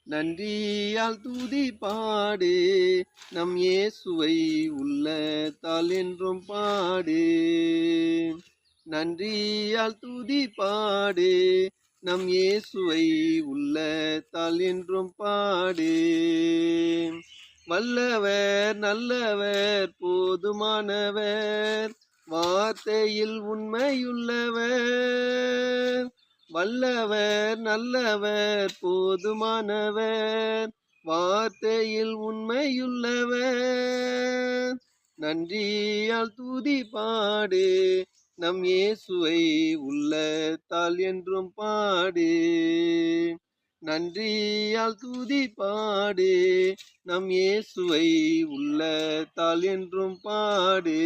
நன்றியால் துதி பாடு, நம் இயேசுவை உள்ளத்தால் என்றும் பாடு. நன்றியால் துதி பாடு, நம் இயேசுவை உள்ளத்தால் என்றும் பாடு. வல்லவர் நல்லவர் போதுமானவர், வார்த்தையில் உண்மையுள்ளவர். வல்லவர் நல்லவர் போதுமானவர், வார்த்தையில் உண்மையுள்ளவர். நன்றியால் துதி பாடு, நம் இயேசுவை உள்ளத்தால் என்றும் பாடு. நன்றியால் துதி பாடு, நம் இயேசுவை உள்ளத்தால் என்றும் பாடு.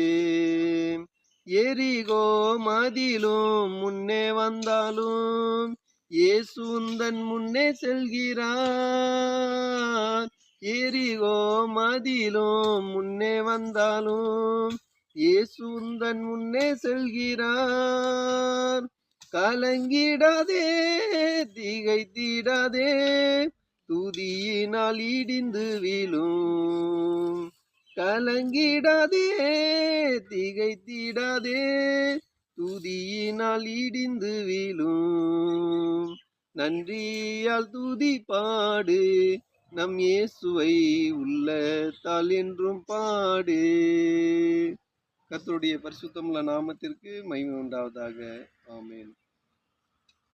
எரிகோ மதிலும் முன்னே வந்தாலும் இயேசு உந்தன் முன்னே செல்கிறார். எரிகோ மதிலும் முன்னே வந்தாலும் இயேசு உந்தன் முன்னே செல்கிறார். கலங்கிடாதே திகைத்திடாதே, துதியினால் இடிந்து விழும். கலங்கிடாதே திகைத்திடாதே, துதியினால் இடிந்து விழும். நன்றியால் துதி பாடு, நம் இயேசுவை உள்ளத்தால் என்றும் பாடு. கர்த்தருடைய பரிசுத்தமுள்ள நாமத்திற்கு மகிமை உண்டாவதாக. ஆமென்.